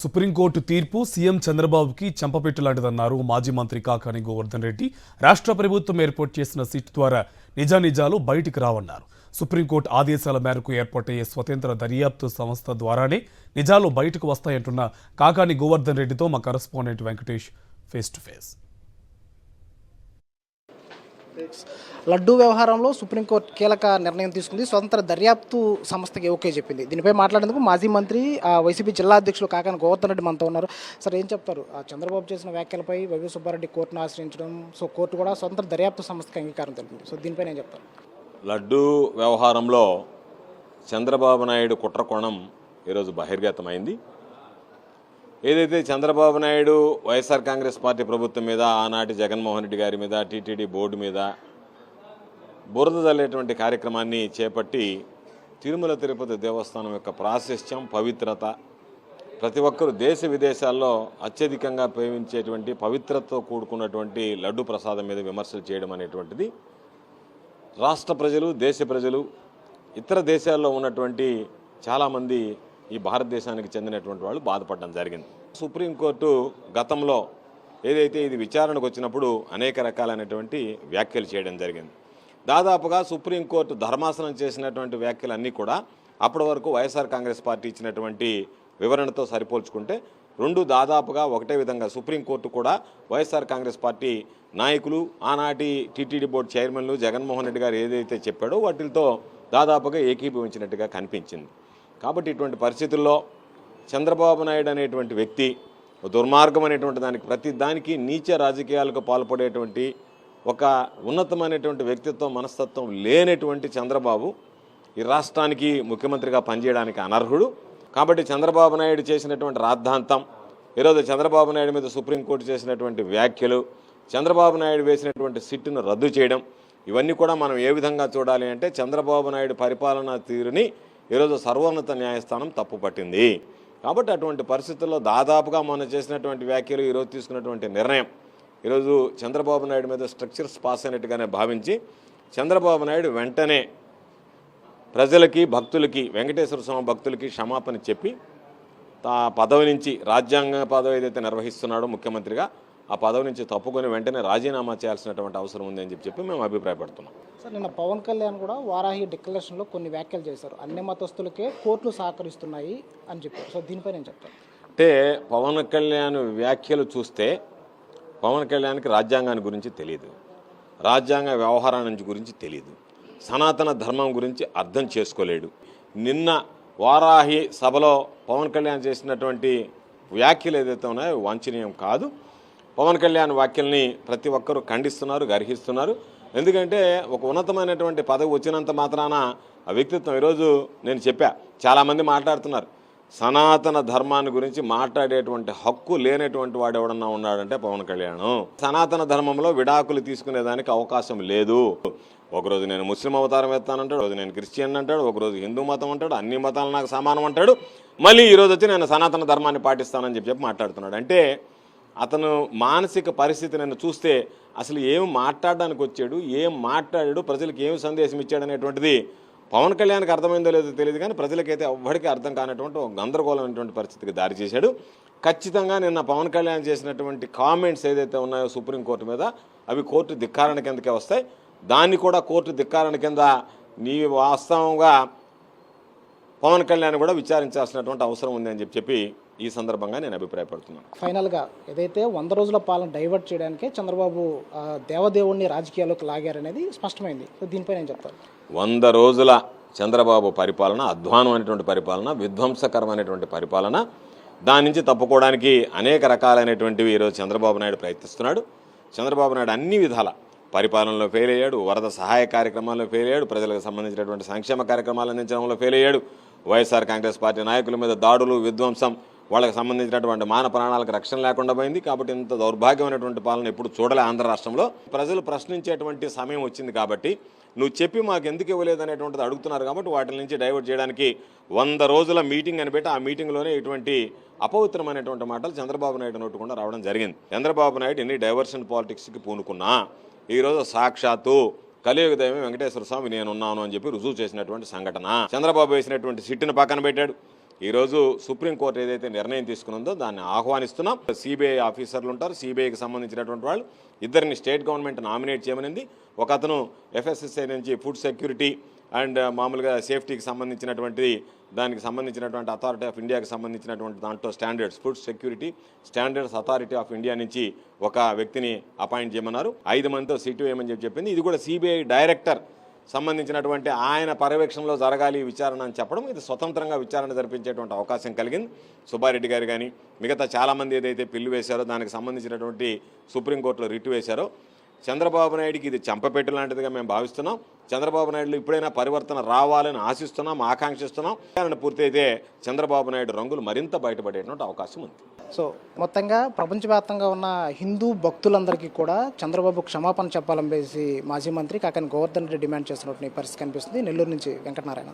Supreme court తీర్పు CM చంద్రబాబుకి చెంపపెట్టు లాంటిదన్నారు మాజీ మంత్రి కాకాని గోవర్ధన్ రెడ్డి. రాష్ట్ర ప్రభుత్వం ఏర్పాటు చేసిన సిట్ ద్వారా నిజానిజాలు బయటికి రావన్నారు. సుప్రీంకోర్టు ఆదేశాల మేరకు ఏర్పాటయ్యే స్వతంత్ర దర్యాప్తు సంస్థ ద్వారానే నిజాలు బయటకు వస్తాయంటున్న కాకాని గోవర్ధన్ రెడ్డితో మా correspondent Venkatesh face to face. Laddu వ్యవహారంలో సుప్రీంకోర్టు కీలక నిర్ణయం తీసుకుంది. స్వతంత్ర దర్యాప్తు సంస్థకి ఓకే చెప్పింది. దీనిపై మాట్లాడేందుకు మాజీ మంత్రి వైసీపీ జిల్లా అధ్యక్షులు కాకాని గోవర్ధన్ రెడ్డి మనతో ఉన్నారు. సార్, ఏం చెప్తారు? చంద్రబాబు చేసిన వ్యాఖ్యలపై వైవి సుబ్బారెడ్డి కోర్టును ఆశ్రయించడం, సో కోర్టు కూడా స్వతంత్ర దర్యాప్తు సంస్థకి అంగీకారం తెలిపింది. సో దీనిపై నేను చెప్తాను. లడ్డూ వ్యవహారంలో చంద్రబాబు నాయుడు కుట్రకోణం ఈరోజు బహిర్గతమైంది. ఏదైతే చంద్రబాబు నాయుడు వైఎస్ఆర్ కాంగ్రెస్ పార్టీ ప్రభుత్వం మీద, ఆనాటి జగన్మోహన్ రెడ్డి గారి మీద, టీటీడీ బోర్డు మీద బురద జల్లేటువంటి కార్యక్రమాన్ని చేపట్టి తిరుమల తిరుపతి దేవస్థానం యొక్క ప్రాశస్త్యం, పవిత్రత, ప్రతి ఒక్కరూ దేశ విదేశాల్లో అత్యధికంగా ప్రేమించేటువంటి పవిత్రతతో కూడుకున్నటువంటి లడ్డు ప్రసాదం మీద విమర్శలు చేయడం అనేటువంటిది రాష్ట్ర ప్రజలు, దేశ ప్రజలు, ఇతర దేశాల్లో ఉన్నటువంటి చాలామంది ఈ భారతదేశానికి చెందినటువంటి వాళ్ళు బాధపడడం జరిగింది. సుప్రీంకోర్టు గతంలో ఏదైతే ఇది విచారణకు వచ్చినప్పుడు అనేక రకాలైనటువంటి వ్యాఖ్యలు చేయడం జరిగింది. దాదాపుగా సుప్రీంకోర్టు ధర్మాసనం చేసినటువంటి వ్యాఖ్యలు అన్నీ కూడా అప్పటి వరకు వైఎస్ఆర్ కాంగ్రెస్ పార్టీ ఇచ్చినటువంటి వివరణతో సరిపోల్చుకుంటే రెండు దాదాపుగా ఒకటే విధంగా సుప్రీంకోర్టు కూడా వైఎస్ఆర్ కాంగ్రెస్ పార్టీ నాయకులు, ఆనాటి టీటీడీ బోర్డు చైర్మన్లు జగన్మోహన్ రెడ్డి గారు ఏదైతే చెప్పాడో వాటితో దాదాపుగా ఏకీభవించినట్టుగా కనిపించింది. కాబట్టి ఇటువంటి పరిస్థితుల్లో చంద్రబాబు నాయుడు అనేటువంటి వ్యక్తి దుర్మార్గం అనేటువంటి దానికి, ప్రతి దానికి నీచ రాజకీయాలకు పాల్పడేటువంటి ఒక ఉన్నతమైనటువంటి వ్యక్తిత్వం, మనస్తత్వం లేనటువంటి చంద్రబాబు ఈ రాష్ట్రానికి ముఖ్యమంత్రిగా పనిచేయడానికి అనర్హుడు. కాబట్టి చంద్రబాబు నాయుడు చేసినటువంటి రాద్ధాంతం, ఈరోజు చంద్రబాబు నాయుడు మీద సుప్రీంకోర్టు చేసినటువంటి వ్యాఖ్యలు, చంద్రబాబు నాయుడు వేసినటువంటి సిట్టును రద్దు చేయడం, ఇవన్నీ కూడా మనం ఏ విధంగా చూడాలి అంటే చంద్రబాబు నాయుడు పరిపాలనా తీరుని ఈరోజు సర్వోన్నత న్యాయస్థానం తప్పుపట్టింది. కాబట్టి అటువంటి పరిస్థితుల్లో దాదాపుగా మొన్న చేసినటువంటి వ్యాఖ్యలు, ఈరోజు తీసుకున్నటువంటి నిర్ణయం, ఈరోజు చంద్రబాబు నాయుడు మీద స్ట్రక్చర్స్ పాస్ అయినట్టుగానే భావించి చంద్రబాబు నాయుడు వెంటనే ప్రజలకి, భక్తులకి, వెంకటేశ్వర స్వామి భక్తులకి క్షమాపణ చెప్పి పదవి నుంచి, రాజ్యాంగ పదవి ఏదైతే నిర్వహిస్తున్నాడో ముఖ్యమంత్రిగా, ఆ పదవి నుంచి తప్పుకొని వెంటనే రాజీనామా చేయాల్సినటువంటి అవసరం ఉంది అని చెప్పి మేము అభిప్రాయపడుతున్నాం. సార్, నిన్న పవన్ కళ్యాణ్ కూడా వారాహి డిక్లరేషన్లో కొన్ని వ్యాఖ్యలు చేశారు. అన్ని మతస్థులకే కోర్టులు సహకరిస్తున్నాయి అని చెప్పారు. సో దీనిపై నేను చెప్తాను. అంటే పవన్ కళ్యాణ్ వ్యాఖ్యలు చూస్తే పవన్ కళ్యాణ్కి రాజ్యాంగాన్ని గురించి తెలియదు, రాజ్యాంగ వ్యవహారాన్ని గురించి తెలియదు, సనాతన ధర్మం గురించి అర్థం చేసుకోలేడు. నిన్న వారాహి సభలో పవన్ కళ్యాణ్ చేసినటువంటి వ్యాఖ్యలు ఏదైతే ఉన్నాయో వాంఛనీయం కాదు. పవన్ కళ్యాణ్ వ్యాఖ్యల్ని ప్రతి ఒక్కరూ ఖండిస్తున్నారు, గర్హిస్తున్నారు. ఎందుకంటే ఒక ఉన్నతమైనటువంటి పదవి వచ్చినంత మాత్రాన ఆ వ్యక్తిత్వం, ఈరోజు నేను చెప్పా, చాలామంది మాట్లాడుతున్నారు, సనాతన ధర్మాన్ని గురించి మాట్లాడేటువంటి హక్కు లేనటువంటి వాడు ఎవడన్నా ఉన్నాడంటే పవన్ కళ్యాణ్. సనాతన ధర్మంలో విడాకులు తీసుకునేదానికి అవకాశం లేదు. ఒకరోజు నేను ముస్లిం అవతారం ఎత్తానంటాడు, ఒకరోజు నేను క్రిస్టియన్ అంటాడు, ఒకరోజు హిందూ మతం అంటాడు, అన్ని మతాలు నాకు సమానం అంటాడు, మళ్ళీ ఈరోజు వచ్చి నేను సనాతన ధర్మాన్ని పాటిస్తానని చెప్పి మాట్లాడుతున్నాడు. అంటే అతను మానసిక పరిస్థితి నన్ను చూస్తే అసలు ఏం మాట్లాడడానికి వచ్చాడు, ఏం మాట్లాడాడు, ప్రజలకు ఏం సందేశం ఇచ్చాడు అనేటువంటిది పవన్ కళ్యాణ్కి అర్థమైందో లేదో తెలియదు, కానీ ప్రజలకైతే ఎవ్వడికి అర్థం కానటువంటి ఒక గందరగోళమైనటువంటి పరిస్థితికి దారి చేశాడు. ఖచ్చితంగా నిన్న పవన్ కళ్యాణ్ చేసినటువంటి కామెంట్స్ ఏదైతే ఉన్నాయో సుప్రీంకోర్టు మీద, అవి కోర్టు ధిక్కారణ కిందకే వస్తాయి. దాన్ని కూడా కోర్టు ధిక్కారణ కింద నీ వాస్తవంగా పవన్ కళ్యాణ్ కూడా విచారించాల్సినటువంటి అవసరం ఉంది అని చెప్పి ఈ సందర్భంగా నేను అభిప్రాయపడుతున్నాను. ఫైనల్గా ఏదైతే 100 రోజుల పాలన డైవర్ట్ చేయడానికే చంద్రబాబు దేవదేవుడిని రాజకీయాల్లోకి లాగారనేది స్పష్టమైంది. దీనిపై నేను చెప్తాను. 100 రోజుల చంద్రబాబు పరిపాలన అధ్వానమైనటువంటి పరిపాలన, విధ్వంసకరమైనటువంటి పరిపాలన. దాని నుంచి తప్పుకోవడానికి అనేక రకాలైనటువంటివి ఈరోజు చంద్రబాబు నాయుడు ప్రయత్నిస్తున్నాడు. చంద్రబాబు నాయుడు అన్ని విధాల పరిపాలనలో ఫెయిల్ అయ్యాడు, వరద సహాయ కార్యక్రమాల్లో ఫెయిల్ అయ్యాడు, ప్రజలకు సంబంధించినటువంటి సంక్షేమ కార్యక్రమాలు అందించడంలో ఫెయిల్ అయ్యాడు, వైఎస్ఆర్ కాంగ్రెస్ పార్టీ నాయకుల మీద దాడులు, విధ్వంసం, వాళ్ళకి సంబంధించినటువంటి మాన ప్రాణాలకు రక్షణ లేకుండా పోయింది. కాబట్టి ఇంత దౌర్భాగ్యమైనటువంటి పాలన ఎప్పుడు చూడలే ఆంధ్ర రాష్ట్రంలో. ప్రజలు ప్రశ్నించేటువంటి సమయం వచ్చింది కాబట్టి నువ్వు చెప్పి మాకు ఎందుకు ఇవ్వలేదు అనేటువంటిది అడుగుతున్నారు. కాబట్టి వాటి నుంచి డైవర్ట్ చేయడానికి 100 రోజుల మీటింగ్ అని పెట్టి ఆ మీటింగ్లోనే ఇటువంటి అపవిత్రమైనటువంటి మాటలు చంద్రబాబు నాయుడు నోటుకుండా రావడం జరిగింది. చంద్రబాబు నాయుడు ఎన్ని డైవర్షన్ పాలిటిక్స్కి పూనుకున్నా ఈరోజు సాక్షాత్తు కలియుగ దైవం వెంకటేశ్వర స్వామి నేనున్నాను అని చెప్పి రుజువు చేసినటువంటి సంఘటన. చంద్రబాబు వేసినటువంటి సిట్టును పక్కన పెట్టాడు, ఈరోజు సుప్రీంకోర్టు ఏదైతే నిర్ణయం తీసుకున్నదో దాన్ని ఆహ్వానిస్తున్నాం. సిబిఐ ఆఫీసర్లు ఉంటారు, సిబిఐకి సంబంధించినటువంటి వాళ్ళు ఇద్దరిని స్టేట్ గవర్నమెంట్ నామినేట్ చేయమనింది. ఒక అతను ఎఫ్ఎస్ఎస్ఐ నుంచి ఫుడ్ సెక్యూరిటీ అండ్ మామూలుగా సేఫ్టీకి సంబంధించినటువంటి దానికి సంబంధించినటువంటి అథారిటీ ఆఫ్ ఇండియాకి సంబంధించినటువంటి దాంట్లో standards food security standards authority of India నుంచి ఒక వ్యక్తిని అపాయింట్ చేయమన్నారు. 5 మందితో సిట్ వేయమని చెప్పింది. ఇది కూడా సిబిఐ డైరెక్టర్ సంబంధించినటువంటి ఆయన పర్యవేక్షణలో జరగాలి విచారణ అని చెప్పడం, ఇది స్వతంత్రంగా విచారణ జరిపించేటువంటి అవకాశం కలిగింది. సుబ్బారెడ్డి గారు కానీ మిగతా చాలామంది ఏదైతే పిల్లు వేశారో దానికి సంబంధించినటువంటి సుప్రీంకోర్టులో రిట్ వేశారో చంద్రబాబు నాయుడికి ఇది చెంపపెట్టు లాంటిదిగా మేము భావిస్తున్నాం. చంద్రబాబు నాయుడులో ఇప్పుడైనా పరివర్తన రావాలని ఆశిస్తున్నాం, ఆకాంక్షిస్తున్నాం. పూర్తయితే చంద్రబాబు నాయుడు రంగులు మరింత బయటపడేటువంటి అవకాశం ఉంది. సో మొత్తంగా ప్రపంచవ్యాప్తంగా ఉన్న హిందూ భక్తులందరికీ కూడా చంద్రబాబు క్షమాపణ చెప్పాలని మాజీ మంత్రి కాకాని గోవర్ధన్ రెడ్డి డిమాండ్ చేస్తున్నట్టు పరిస్థితి కనిపిస్తుంది. నెల్లూరు నుంచి వెంకటనారాయణ.